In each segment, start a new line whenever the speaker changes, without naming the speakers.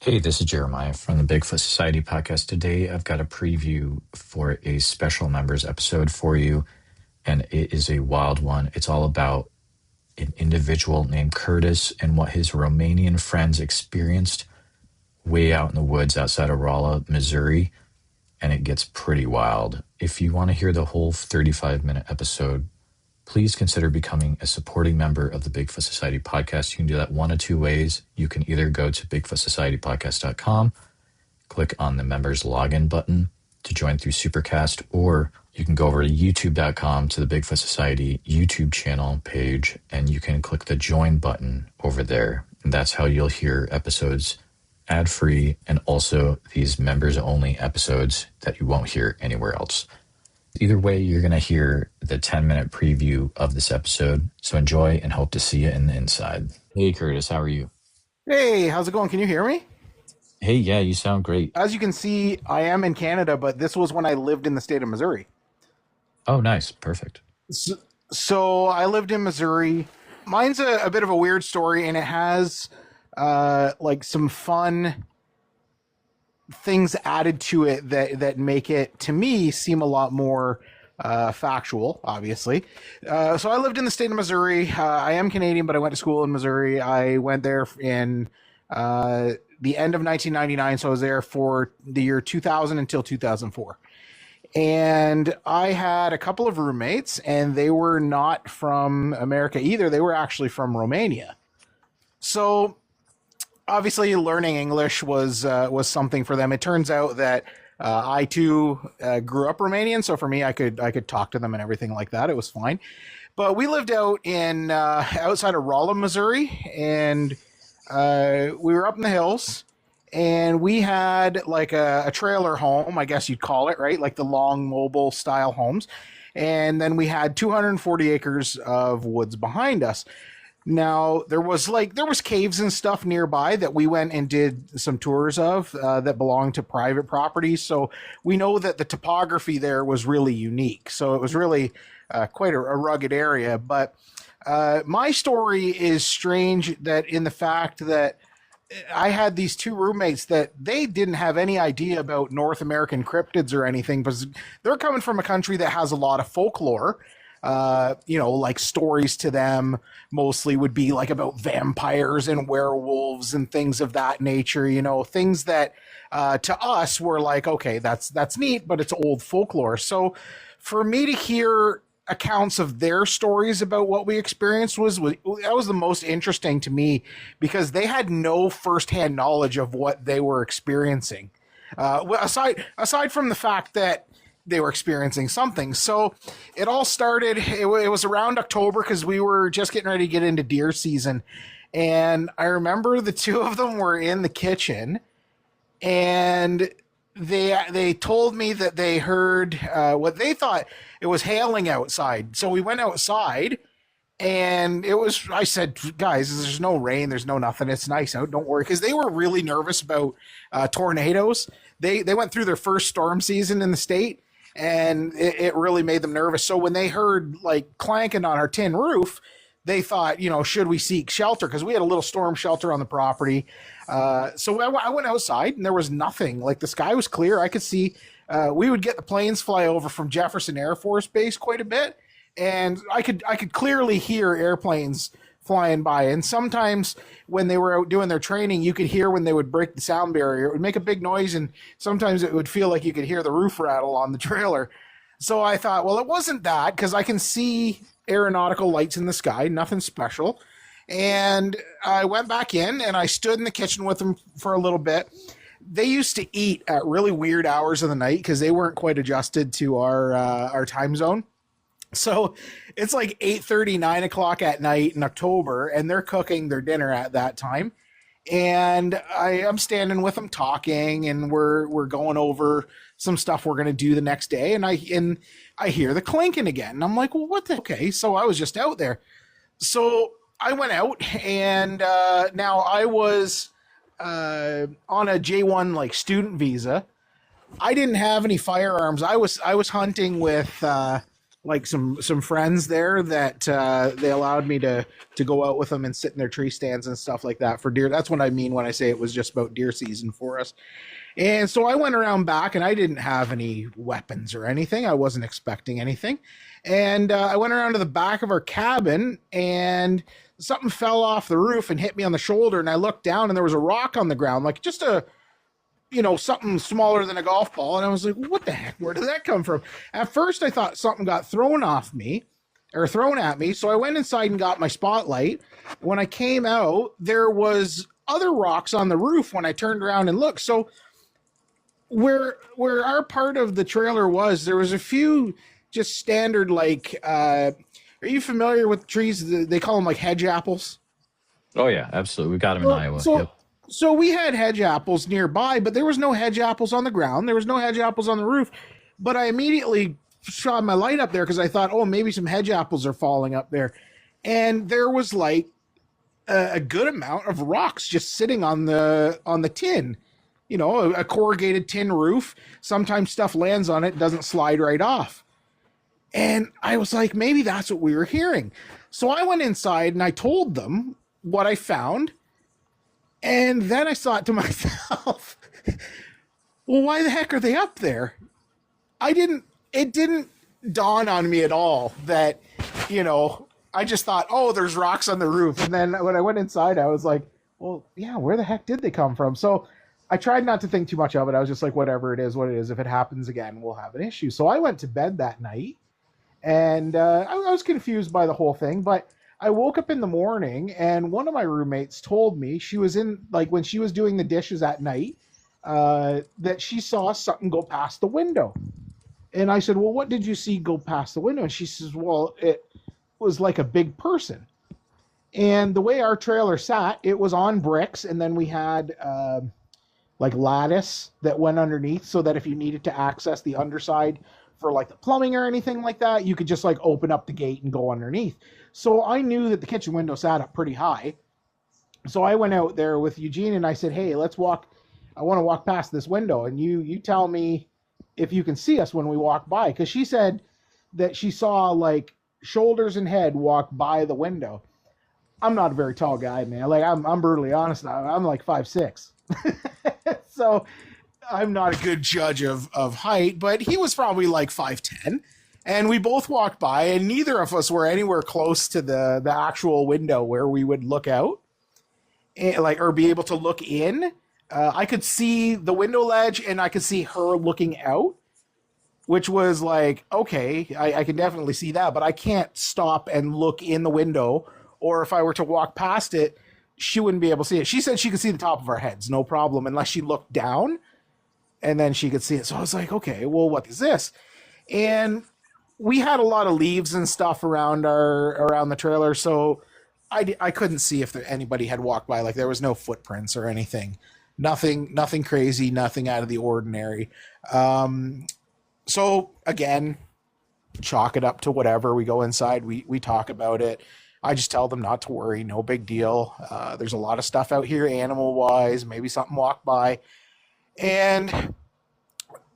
Hey, this is Jeremiah from the Bigfoot Society podcast. Today, I've got a preview for a special members episode for you, and it is a wild one. It's all about an individual named Curtis and what his Romanian friends experienced way out in the woods outside of Rolla, Missouri, and it gets pretty wild. If you want to hear the whole 35-minute episode, please consider becoming a supporting member of the Bigfoot Society podcast. You can do that one of two ways. You can either go to bigfootsocietypodcast.com, click on the members login button to join through Supercast, or you can go over to youtube.com to the Bigfoot Society YouTube channel page, and you can click the join button over there. And that's how you'll hear episodes ad-free and also these members-only episodes that you won't hear anywhere else. Either way, you're going to hear the 10-minute preview of this episode. So enjoy and hope to see you in the inside. Hey, Curtis, how are you?
Hey, how's it going? Can you hear me?
Hey, yeah, you sound great.
As you can see, I am in Canada, but this was when I lived in the state of Missouri.
Oh, nice. Perfect.
So I lived in Missouri. Mine's a bit of a weird story, and it has like some fun things added to it that make it, to me, seem a lot more factual, obviously. So I lived in the state of Missouri. I am Canadian, but I went to school in Missouri. I went there in the end of 1999, so I was there for the year 2000 until 2004. And I had a couple of roommates, and they were not from America either. They were actually from Romania. So obviously learning English was something for them. It turns out that I too grew up Romanian, so for me, I could talk to them and everything like that. It was fine. But we lived out in outside of Rolla, Missouri, and we were up in the hills, and we had like a trailer home, I guess you'd call it, right? Like the long mobile style homes. And then we had 240 acres of woods behind us. Now there was caves and stuff nearby that we went and did some tours of that belonged to private property. So we know that the topography there was really unique. So it was really quite a rugged area. But my story is strange that in the fact that I had these two roommates that they didn't have any idea about North American cryptids or anything, because they're coming from a country that has a lot of folklore. Like stories to them mostly would be like about vampires and werewolves and things of that nature, things that to us were like, okay, that's neat, but it's old folklore. So for me to hear accounts of their stories about what we experienced was that was the most interesting to me, because they had no firsthand knowledge of what they were experiencing. Aside from the fact that they were experiencing something. So it all started, it was around October, because we were just getting ready to get into deer season. And I remember the two of them were in the kitchen, and they told me that they heard what they thought it was hailing outside. So we went outside, and I said, guys, there's no rain, there's no nothing, it's nice out, don't worry, because they were really nervous about tornadoes. They went through their first storm season in the state, and it really made them nervous. So when they heard like clanking on our tin roof, they thought, should we seek shelter? Because we had a little storm shelter on the property. So I went outside, and there was nothing. Like the sky was clear. I could see, we would get the planes fly over from Jefferson Air Force Base quite a bit. And I could clearly hear airplanes flying by. And sometimes when they were out doing their training, you could hear when they would break the sound barrier. It would make a big noise, and sometimes it would feel like you could hear the roof rattle on the trailer. So I thought, well, it wasn't that, because I can see aeronautical lights in the sky, nothing special. And I went back in, and I stood in the kitchen with them for a little bit. They used to eat at really weird hours of the night, because they weren't quite adjusted to our time zone. So it's like 8:30, 9 o'clock at night in October, and they're cooking their dinner at that time. And I'm standing with them talking, and we're going over some stuff we're going to do the next day. And I hear the clinking again. And I'm like, well, okay. So I was just out there. So I went out, and now I was on a J1 like student visa. I didn't have any firearms. I was hunting with like some friends there that they allowed me to go out with them and sit in their tree stands and stuff like that for deer. That's what I mean when I say it was just about deer season for us. And so I went around back, and I didn't have any weapons or anything. I wasn't expecting anything. And I went around to the back of our cabin, and something fell off the roof and hit me on the shoulder. And I looked down, and there was a rock on the ground, like just a, something smaller than a golf ball. And I was like, what the heck? Where did that come from? At first, I thought something got thrown at me. So I went inside and got my spotlight. When I came out, there was other rocks on the roof when I turned around and looked. So where our part of the trailer was, there was a few just standard, like, are you familiar with trees? They call them like hedge apples.
Oh yeah, absolutely. We got them in Iowa. Yep.
So we had hedge apples nearby, but there was no hedge apples on the ground. There was no hedge apples on the roof. But I immediately shot my light up there because I thought, oh, maybe some hedge apples are falling up there. And there was like a good amount of rocks just sitting on the tin. A corrugated tin roof. Sometimes stuff lands on it, doesn't slide right off. And I was like, maybe that's what we were hearing. So I went inside and I told them what I found. And then I thought to myself, well, why the heck are they up there? It didn't dawn on me at all that, I just thought, oh, there's rocks on the roof. And then when I went inside, I was like, well, yeah, where the heck did they come from? So I tried not to think too much of it. I was just like, whatever it is, what it is. If it happens again, we'll have an issue. So I went to bed that night, and I was confused by the whole thing. But I woke up in the morning, and one of my roommates told me she was when she was doing the dishes at night, that she saw something go past the window. And I said, well, what did you see go past the window? And she says, well, it was like a big person. And the way our trailer sat, it was on bricks, and then we had like lattice that went underneath so that if you needed to access the underside for like the plumbing or anything like that, you could just like open up the gate and go underneath. So I knew that the kitchen window sat up pretty high. So I went out there with Eugene and I said, hey, let's walk. I want to walk past this window, and you tell me if you can see us when we walk by. Because she said that she saw like shoulders and head walk by the window. I'm not a very tall guy, man. Like I'm brutally honest. I'm like 5'6". So I'm not a good judge of height, but he was probably like 5'10". And we both walked by, and neither of us were anywhere close to the actual window where we would look out, or be able to look in. I could see the window ledge, and I could see her looking out, which was like, okay, I can definitely see that, but I can't stop and look in the window, or if I were to walk past it, she wouldn't be able to see it. She said she could see the top of our heads, no problem, unless she looked down, and then she could see it. So I was like, okay, well, what is this? And we had a lot of leaves and stuff around the trailer, so I couldn't see if anybody had walked by. Like, there was no footprints or anything. Nothing crazy, nothing out of the ordinary. So again, chalk it up to whatever. We go inside, we talk about it. I just tell them not to worry, no big deal. There's a lot of stuff out here animal-wise. Maybe something walked by. And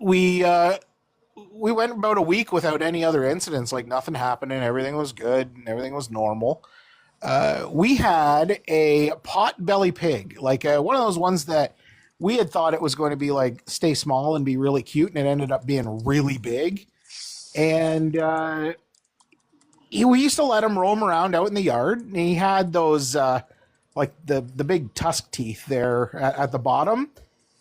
we went about a week without any other incidents. Like, nothing happening. Everything was good. And everything was normal. We had a potbelly pig, like one of those ones that we had thought it was going to be like stay small and be really cute, and it ended up being really big. And we used to let him roam around out in the yard, and he had those like the big tusk teeth there at the bottom.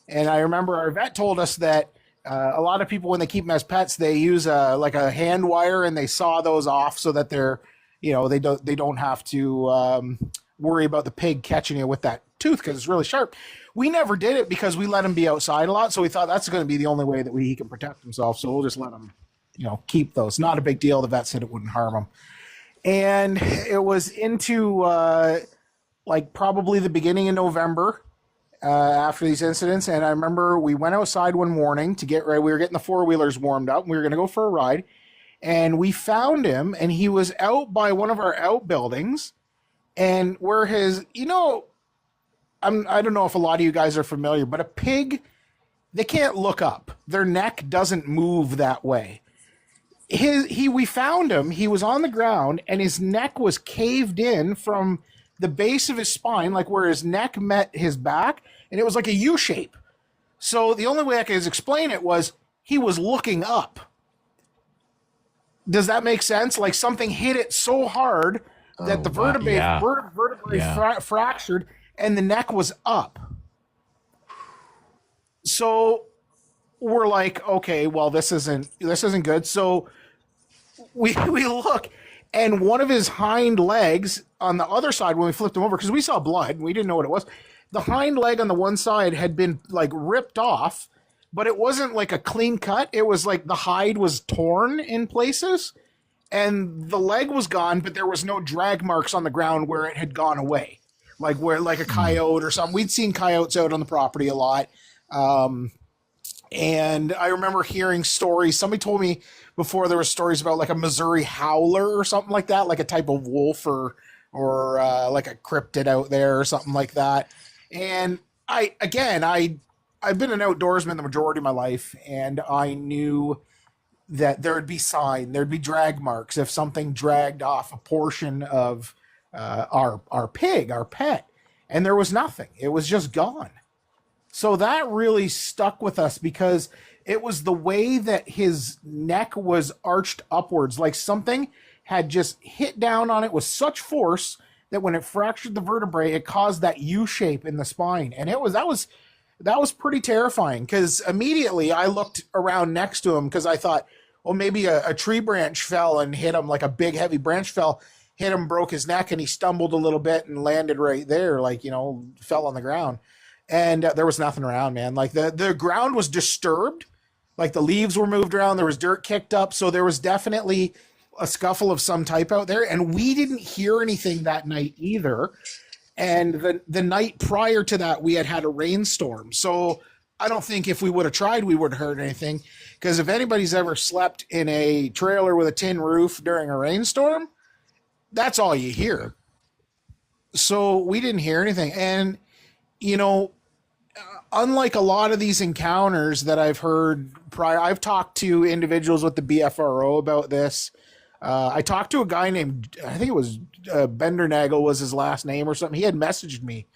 And I remember our vet told us that a lot of people, when they keep them as pets, they use like a hand wire, and they saw those off so that they're, they don't have to worry about the pig catching it with that tooth because it's really sharp. We never did it because we let him be outside a lot, so we thought that's going to be the only way that he can protect himself. So we'll just let him, keep those. Not a big deal. The vet said it wouldn't harm him. And it was into like probably the beginning of November after these incidents. And I remember we went outside one morning to get ready. We were getting the four-wheelers warmed up, and we were going to go for a ride. And we found him, and he was out by one of our outbuildings. And where his, I don't know if a lot of you guys are familiar, but a pig, they can't look up. Their neck doesn't move that way. We found him. He was on the ground, and his neck was caved in from the base of his spine, like where his neck met his back, and it was like a U shape. So the only way I could explain it was he was looking up. Does that make sense? Like something hit it so hard that
Oh,
the
wow. Yeah.
vertebrae
Yeah.
fractured, and the neck was up. So we're like, okay, well, this isn't good. So we look, and one of his hind legs on the other side, when we flipped him over, because we saw blood and we didn't know what it was, the hind leg on the one side had been like ripped off, but it wasn't like a clean cut. It was like the hide was torn in places, and the leg was gone, but there was no drag marks on the ground where it had gone away, like a
Mm.
coyote or something. We'd seen coyotes out on the property a lot. Um, and I remember hearing stories. Somebody told me before there were stories about like a Missouri howler or something like that, like a type of wolf or like a cryptid out there or something like that. And I've been an outdoorsman the majority of my life, and I knew that there would be there'd be drag marks if something dragged off a portion of our pig, our pet, and there was nothing. It was just gone. So that really stuck with us because it was the way that his neck was arched upwards, like something had just hit down on it with such force that when it fractured the vertebrae, it caused that U shape in the spine, and that was pretty terrifying. Because immediately I looked around next to him because I thought, well, maybe a tree branch fell and hit him, like a big heavy branch fell, hit him, broke his neck, and he stumbled a little bit and landed right there, like fell on the ground, and there was nothing around, man. Like the ground was disturbed, like the leaves were moved around, there was dirt kicked up, so there was definitely a scuffle of some type out there, and we didn't hear anything that night either. And the night prior to that, we had a rainstorm, so I don't think if we would have tried, we would have heard anything. Because if anybody's ever slept in a trailer with a tin roof during a rainstorm, that's all you hear. So we didn't hear anything, and you know unlike a lot of these encounters that I've heard prior, I've talked to individuals with the BFRO about this. I talked to a guy named, I think it was Bendernagel was his last name or something. He had messaged me